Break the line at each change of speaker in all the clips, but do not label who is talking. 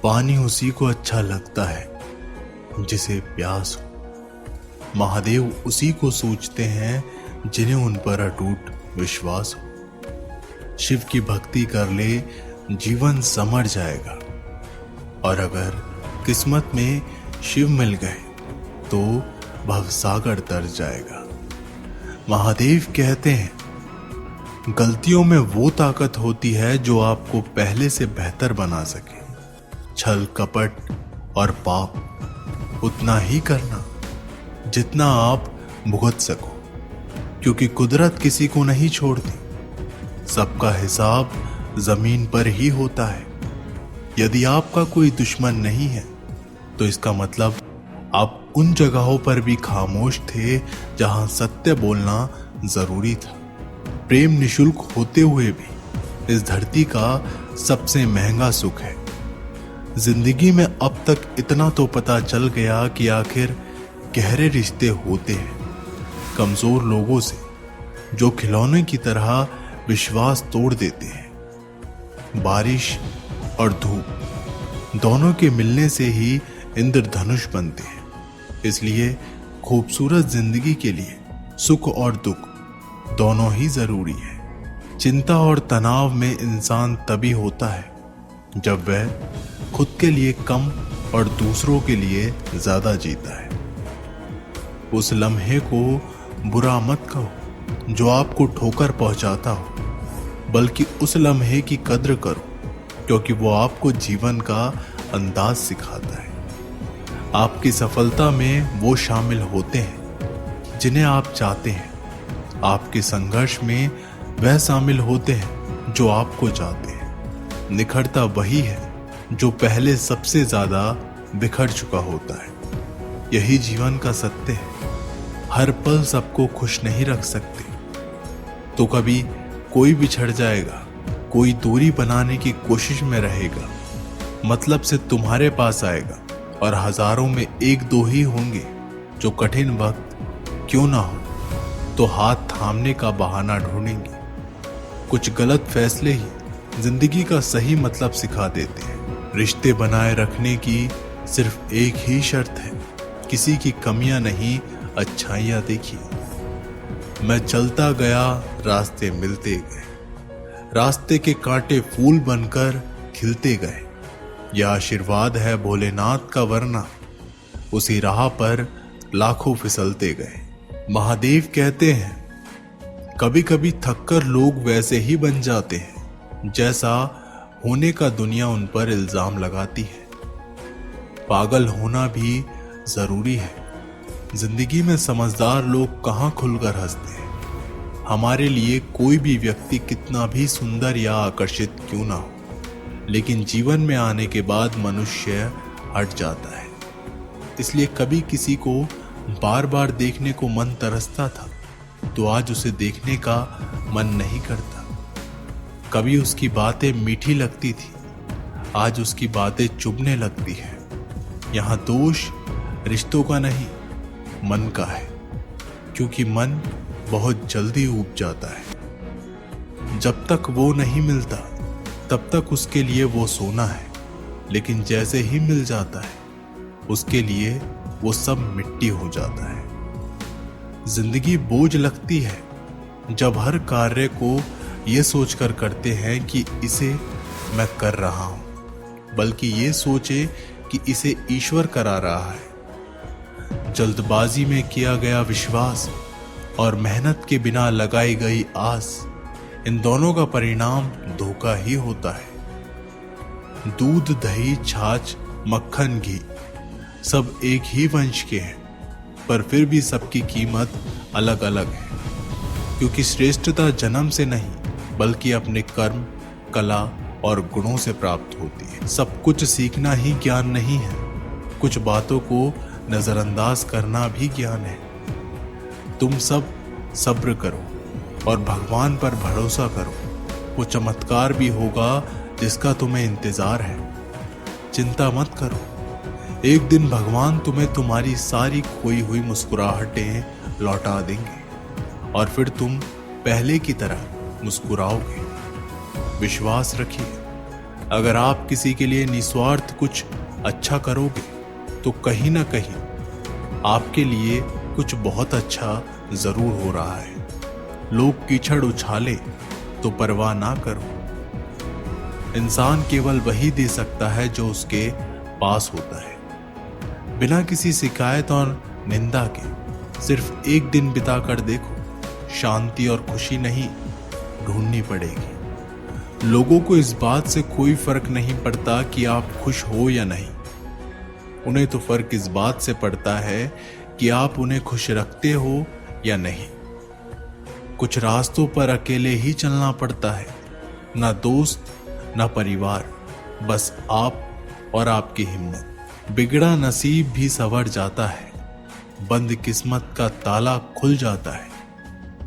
पानी उसी को अच्छा लगता है जिसे प्यास हो। महादेव उसी को सोचते हैं जिन्हें उन पर अटूट विश्वास हो। शिव की भक्ति कर ले, जीवन संवर जाएगा। और अगर किस्मत में शिव मिल गए तो भवसागर तर जाएगा। महादेव कहते हैं, गलतियों में वो ताकत होती है जो आपको पहले से बेहतर बना सके। छल कपट और पाप उतना ही करना जितना आप भुगत सको, क्योंकि कुदरत किसी को नहीं छोड़ती। सबका हिसाब जमीन पर ही होता है। यदि आपका कोई दुश्मन नहीं है तो इसका मतलब आप उन जगहों पर भी खामोश थे जहां सत्य बोलना जरूरी था। प्रेम निशुल्क होते हुए भी इस धरती का सबसे महंगा सुख है। जिंदगी में अब तक इतना तो पता चल गया कि आखिर गहरे रिश्ते होते हैं कमजोर लोगों से, जो खिलौने की तरह विश्वास तोड़ देते हैं। बारिश और धूप दोनों के मिलने से ही इंद्रधनुष बनते हैं। इसलिए खूबसूरत जिंदगी के लिए सुख और दुख दोनों ही जरूरी है। चिंता और तनाव में इंसान तभी होता है जब वह खुद के लिए कम और दूसरों के लिए ज्यादा जीता है। उस लम्हे को बुरा मत कहो जो आपको ठोकर पहुंचाता हो, बल्कि उस लम्हे की कद्र करो क्योंकि वो आपको जीवन का अंदाज सिखाता है। आपकी सफलता में वो शामिल होते हैं जिन्हें आप चाहते हैं। आपके संघर्ष में वह शामिल होते हैं जो आपको चाहते हैं। निखरता वही है जो पहले सबसे ज्यादा बिखर चुका होता है। यही जीवन का सत्य है। हर पल सबको खुश नहीं रख सकते, तो कभी कोई बिछड़ जाएगा, कोई दूरी बनाने की कोशिश में रहेगा, मतलब से तुम्हारे पास आएगा, और हजारों में एक दो ही होंगे जो कठिन वक्त क्यों ना हो तो हाथ थामने का बहाना ढूंढेंगे। कुछ गलत फैसले ही जिंदगी का सही मतलब सिखा देते हैं। रिश्ते बनाए रखने की सिर्फ एक ही शर्त है, किसी की कमियां नहीं, अच्छाइयां देखिए। मैं चलता गया, रास्ते मिलते गए, रास्ते के कांटे फूल बनकर खिलते गए। यह आशीर्वाद है भोलेनाथ का, वरना उसी राह पर लाखों फिसलते गए। महादेव कहते हैं, कभी कभी थककर लोग वैसे ही बन जाते हैं जैसा होने का दुनिया उन पर इल्जाम लगाती है। पागल होना भी जरूरी है। जिंदगी में समझदार लोग कहाँ खुलकर हंसते हैं। हमारे लिए कोई भी व्यक्ति कितना भी सुंदर या आकर्षित क्यों ना हो, लेकिन जीवन में आने के बाद मनुष्य हट जाता है। इसलिए कभी किसी को बार बार देखने को मन तरसता था तो आज उसे देखने का मन नहीं करता। कभी उसकी बातें मीठी लगती थी, आज उसकी बातें चुभने लगती है। यहाँ दोष रिश्तों का नहीं, मन का है, क्योंकि मन बहुत जल्दी ऊब जाता है। जब तक वो नहीं मिलता तब तक उसके लिए वो सोना है, लेकिन जैसे ही मिल जाता है उसके लिए वो सब मिट्टी हो जाता है। जिंदगी बोझ लगती है जब हर कार्य को ये सोचकर करते हैं कि इसे मैं कर रहा हूं, बल्कि ये सोचे कि इसे ईश्वर करा रहा है। जल्दबाजी में किया गया विश्वास और मेहनत के बिना लगाई गई आस, इन दोनों का परिणाम धोखा ही होता है। दूध, दही, छाछ, मक्खन, घी सब एक ही वंश के हैं, पर फिर भी सबकी कीमत अलग अलग है, क्योंकि श्रेष्ठता जन्म से नहीं बल्कि अपने कर्म, कला और गुणों से प्राप्त होती है। सब कुछ सीखना ही ज्ञान नहीं है, कुछ बातों को नजरअंदाज करना भी ज्ञान है। तुम सब सब्र करो और भगवान पर भरोसा करो, वो चमत्कार भी होगा जिसका तुम्हें इंतजार है। चिंता मत करो, एक दिन भगवान तुम्हें तुम्हारी सारी खोई हुई मुस्कुराहटें लौटा देंगे और फिर तुम पहले की तरह मुस्कुराओगे। विश्वास रखिए, अगर आप किसी के लिए निस्वार्थ कुछ अच्छा करोगे तो कहीं ना कहीं आपके लिए कुछ बहुत अच्छा जरूर हो रहा है। लोग कीचड़ उछाले तो परवाह ना करो। इंसान केवल वही दे सकता है जो उसके पास होता है। बिना किसी शिकायत और निंदा के सिर्फ एक दिन बिता कर देखो, शांति और खुशी नहीं ढूंढनी पड़ेगी। लोगों को इस बात से कोई फर्क नहीं पड़ता कि आप खुश हो या नहीं। उन्हें तो फर्क इस बात से पड़ता है कि आप उन्हें खुश रखते हो या नहीं। कुछ रास्तों पर अकेले ही चलना पड़ता है, ना दोस्त ना परिवार, बस आप और आपकी हिम्मत। बिगड़ा नसीब भी संवर जाता है, बंद किस्मत का ताला खुल जाता है।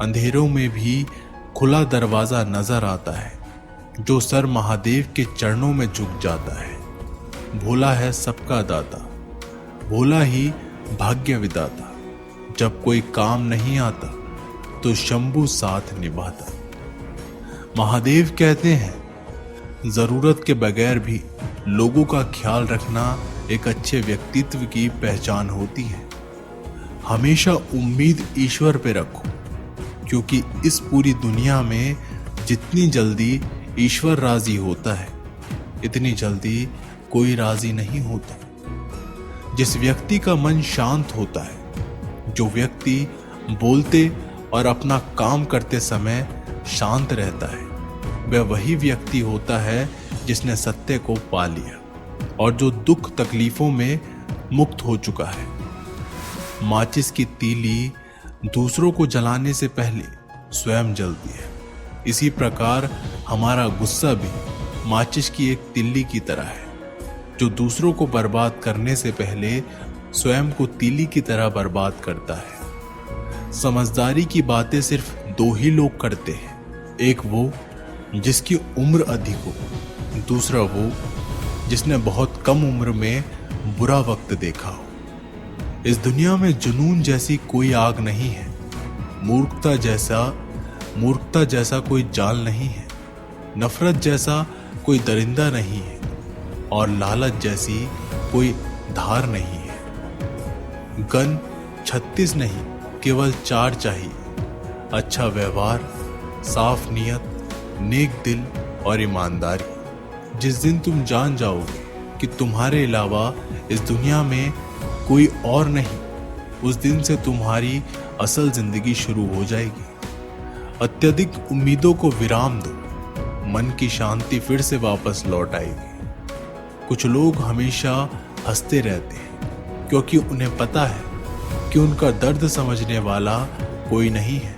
अंधेरों में भी खुला दरवाजा नजर आता है। जो सर महादेव के चरणों में झुक जाता है, भोला है सबका दाता, भोला ही भाग्य विदाता। जब कोई काम नहीं आता तो शंभू साथ निभाता। महादेव कहते हैं जरूरत के बगैर भी लोगों का ख्याल रखना एक अच्छे व्यक्तित्व की पहचान होती है। हमेशा उम्मीद ईश्वर पे रखो, क्योंकि इस पूरी दुनिया में जितनी जल्दी ईश्वर राजी होता है, इतनी जल्दी कोई राजी नहीं होता। जिस व्यक्ति का मन शांत होता है, जो व्यक्ति बोलते और अपना काम करते समय शांत रहता है, वह वही व्यक्ति होता है जिसने सत्य को पा लिया और जो दुख तकलीफों में मुक्त हो चुका है। माचिस की तीली दूसरों को जलाने से पहले स्वयं जलती है। इसी प्रकार हमारा गुस्सा भी माचिस की एक तिल्ली की तरह है, जो दूसरों को बर्बाद करने से पहले स्वयं को तीली की तरह बर्बाद करता है। समझदारी की बातें सिर्फ दो ही लोग करते हैं, एक वो जिसकी उम्र अधिक हो, दूसरा वो जिसने बहुत कम उम्र में बुरा वक्त देखा हो। इस दुनिया में जुनून जैसी कोई आग नहीं है, मूर्खता जैसा कोई जाल नहीं है, नफरत जैसा कोई दरिंदा नहीं है और लालच जैसी कोई धार नहीं है। गन 36 नहीं, केवल 4 चाहिए, अच्छा व्यवहार, साफ नियत, नेक दिल और ईमानदारी। जिस दिन तुम जान जाओगे कि तुम्हारे अलावा इस दुनिया में कोई और नहीं, उस दिन से तुम्हारी असल जिंदगी शुरू हो जाएगी। अत्यधिक उम्मीदों को विराम दो, मन की शांति फिर से वापस लौट आएगी। कुछ लोग हमेशा हंसते रहते हैं क्योंकि उन्हें पता है कि उनका दर्द समझने वाला कोई नहीं है।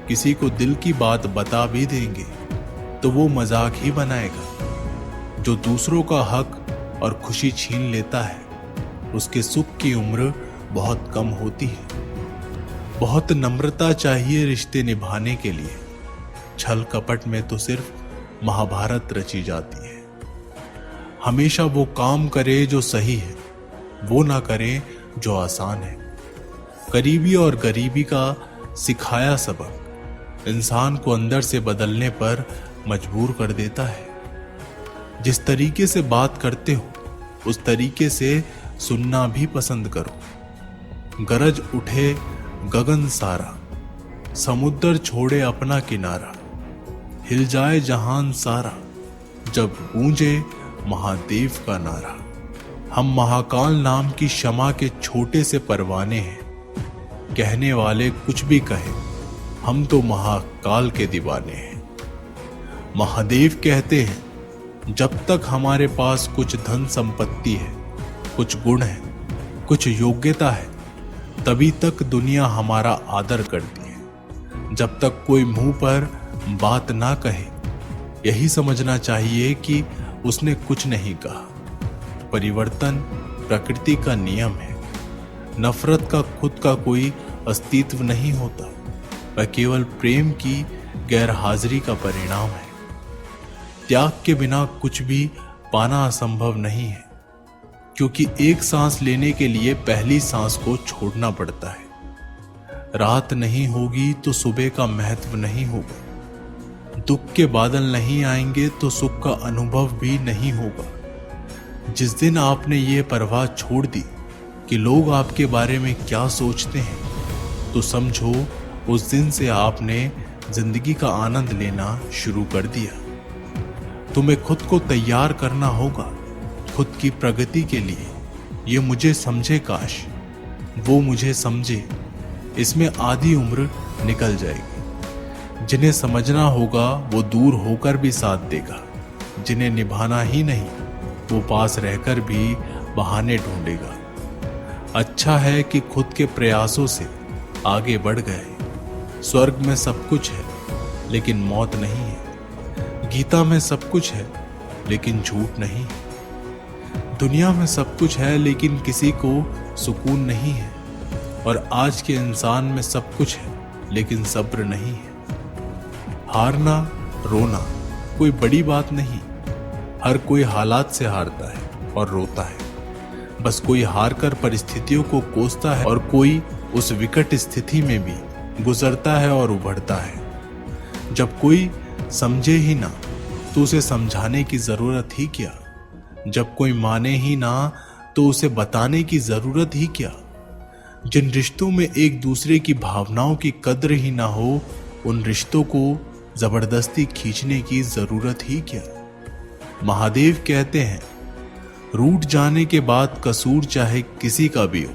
किसी को दिल की बात बता भी देंगे तो वो मजाक ही बनाएगा। जो दूसरों का हक और खुशी छीन लेता है, उसके सुख की उम्र बहुत कम होती है। बहुत नम्रता चाहिए रिश्ते निभाने के लिए। छल कपट में तो सिर्फ महाभारत रची जाती है। हमेशा वो काम करे जो सही है, वो ना करे जो आसान है। करीबी और गरीबी का सिखाया सबक इंसान को अंदर से बदलने पर मजबूर कर देता है। जिस तरीके से बात करते हो, उस तरीके से सुनना भी पसंद करो। गरज उठे गगन सारा, समुद्र छोड़े अपना किनारा, हिल जाए जहान सारा, जब गूंजे महादेव का नारा। हम महाकाल नाम की क्षमा के छोटे से परवाने हैं। कहने वाले कुछ भी कहे, हम तो महाकाल के दीवाने हैं। महादेव कहते हैं, जब तक हमारे पास कुछ धन संपत्ति है, कुछ गुण है, कुछ योग्यता है, तभी तक दुनिया हमारा आदर करती है। जब तक कोई मुंह पर बात ना कहे, यही समझना चाहिए कि उसने कुछ नहीं कहा। परिवर्तन प्रकृति का नियम है। नफरत का खुद का कोई अस्तित्व नहीं होता, वह केवल प्रेम की गैरहाजिरी का परिणाम है। त्याग के बिना कुछ भी पाना असंभव नहीं है, क्योंकि एक सांस लेने के लिए पहली सांस को छोड़ना पड़ता है। रात नहीं होगी तो सुबह का महत्व नहीं होगा। दुख के बादल नहीं आएंगे तो सुख का अनुभव भी नहीं होगा। जिस दिन आपने ये परवाह छोड़ दी कि लोग आपके बारे में क्या सोचते हैं, तो समझो उस दिन से आपने जिंदगी का आनंद लेना शुरू कर दिया। तुम्हें खुद को तैयार करना होगा खुद की प्रगति के लिए। ये मुझे समझे काश वो मुझे समझे, इसमें आधी उम्र निकल जाएगी। जिन्हें समझना होगा वो दूर होकर भी साथ देगा, जिन्हें निभाना ही नहीं वो पास रहकर भी बहाने ढूंढेगा। अच्छा है कि खुद के प्रयासों से आगे बढ़ गए। स्वर्ग में सब कुछ है लेकिन मौत नहीं है। गीता में सब कुछ है लेकिन झूठ नहीं है। दुनिया में सब कुछ है लेकिन किसी को सुकून नहीं है। और आज के इंसान में सब कुछ है लेकिन सब्र नहीं है। हारना रोना कोई बड़ी बात नहीं। हर कोई हालात से हारता है और रोता है। बस कोई हारकर परिस्थितियों को कोसता है और कोई उस विकट स्थिति में भी गुजरता है और उभरता है। जब कोई समझे ही ना तो उसे समझाने की जरूरत ही क्या। जब कोई माने ही ना तो उसे बताने की जरूरत ही क्या। जिन रिश्तों में एक दूसरे की भावनाओं की कद्र ही ना हो, उन रिश्तों को जबरदस्ती खींचने की जरूरत ही क्या। महादेव कहते हैं, रूठ जाने के बाद कसूर चाहे किसी का भी हो,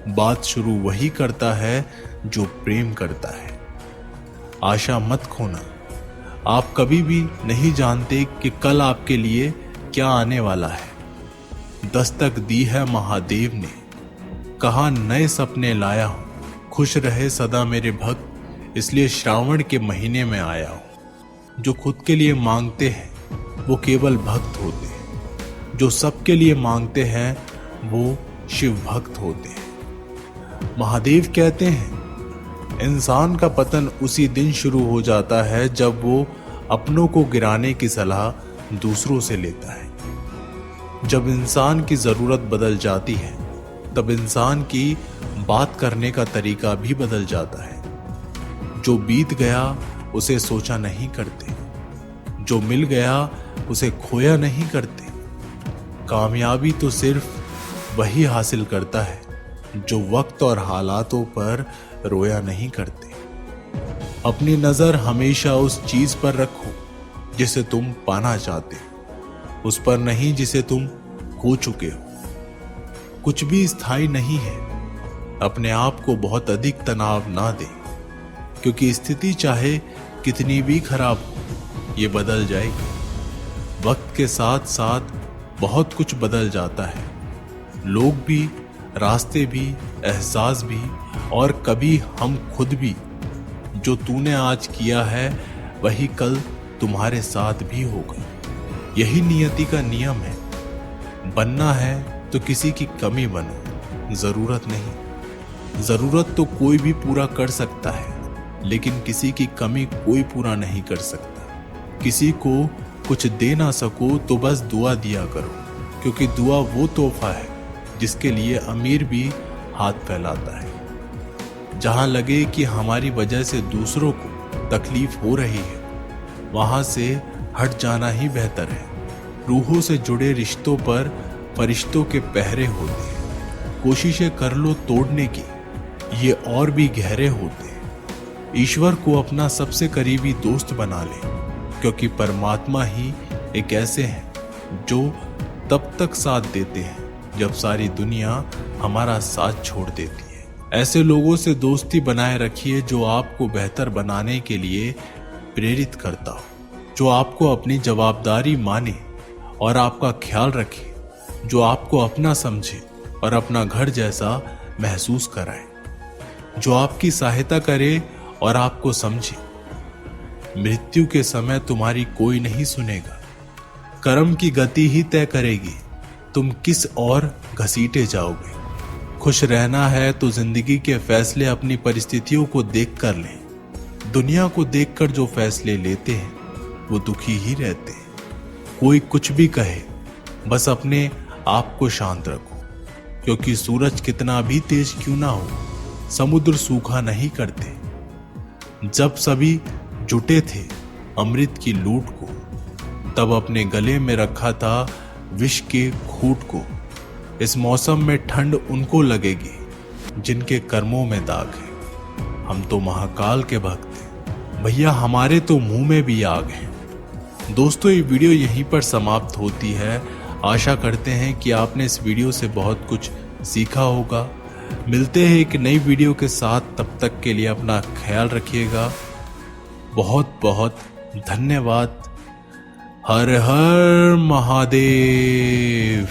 बात शुरू वही करता है जो प्रेम करता है। आशा मत खोना। आप कभी भी नहीं जानते कि कल आपके लिए क्या आने वाला है। दस्तक दी है महादेव ने, कहा नए सपने लाया हूं। खुश रहे सदा मेरे भक्त, इसलिए श्रावण के महीने में आया हूं। जो खुद के लिए मांगते हैं वो केवल भक्त होते हैं। जो सबके लिए मांगते हैं वो शिव भक्त होते हैं। महादेव कहते हैं, इंसान का पतन उसी दिन शुरू हो जाता है जब वो अपनों को गिराने की सलाह दूसरों से लेता है। जब इंसान की जरूरत बदल जाती है तब इंसान की बात करने का तरीका भी बदल जाता है। जो बीत गया उसे सोचा नहीं करते, जो मिल गया उसे खोया नहीं करते। कामयाबी तो सिर्फ वही हासिल करता है जो वक्त और हालातों पर रोया नहीं करते। अपनी नजर हमेशा उस चीज पर रखो जिसे तुम पाना चाहते हो, उस पर नहीं जिसे तुम खो चुके हो। कुछ भी स्थायी नहीं है। अपने आप को बहुत अधिक तनाव ना दे, क्योंकि स्थिति चाहे कितनी भी खराब हो ये बदल जाएगी। वक्त के साथ साथ बहुत कुछ बदल जाता है। लोग भी, रास्ते भी, एहसास भी और कभी हम खुद भी। जो तूने आज किया है वही कल तुम्हारे साथ भी होगा। यही नियति का नियम है। बनना है तो किसी की कमी बनो, जरूरत नहीं। जरूरत तो कोई भी पूरा कर सकता है, लेकिन किसी की कमी कोई पूरा नहीं कर सकता। किसी को कुछ दे ना सको तो बस दुआ दिया करो, क्योंकि दुआ वो तोहफा है जिसके लिए अमीर भी हाथ फैलाता है। जहां लगे कि हमारी वजह से दूसरों को तकलीफ हो रही है, वहां से हट जाना ही बेहतर है। रूहों से जुड़े रिश्तों पर फरिश्तों के पहरे होते हैं। कोशिशें कर लो तोड़ने की, ये और भी गहरे होते हैं। ईश्वर को अपना सबसे करीबी दोस्त बना ले, क्योंकि परमात्मा ही एक ऐसे हैं जो तब तक साथ देते हैं जब सारी दुनिया हमारा साथ छोड़ देती है। ऐसे लोगों से दोस्ती बनाए रखिए जो आपको बेहतर बनाने के लिए प्रेरित करता हो, जो आपको अपनी जवाबदारी माने और आपका ख्याल रखे, जो आपको अपना समझे और अपना घर जैसा महसूस कराए, जो आपकी सहायता करे और आपको समझे। मृत्यु के समय तुम्हारी कोई नहीं सुनेगा। कर्म की गति ही तय करेगी तुम किस ओर घसीटे जाओगे। खुश रहना है तो जिंदगी के फैसले अपनी परिस्थितियों को देख कर लें। दुनिया को देखकर जो फैसले लेते हैं वो दुखी ही रहते हैं। कोई कुछ भी कहे, बस अपने आप को शांत रखो, क्योंकि सूरज कितना भी तेज क्यों ना हो, समुद्र सूखा नहीं करते। जब सभी जुटे थे अमृत की लूट को, तब अपने गले में रखा था विष के खूंट को। इस मौसम में ठंड उनको लगेगी जिनके कर्मों में दाग है। हम तो महाकाल के भक्त हैं भैया, हमारे तो मुंह में भी आग है। दोस्तों, ये वीडियो यहीं पर समाप्त होती है। आशा करते हैं कि आपने इस वीडियो से बहुत कुछ सीखा होगा। मिलते हैं एक नई वीडियो के साथ, तब तक के लिए अपना ख्याल रखिएगा। बहुत बहुत धन्यवाद। हर हर महादेव।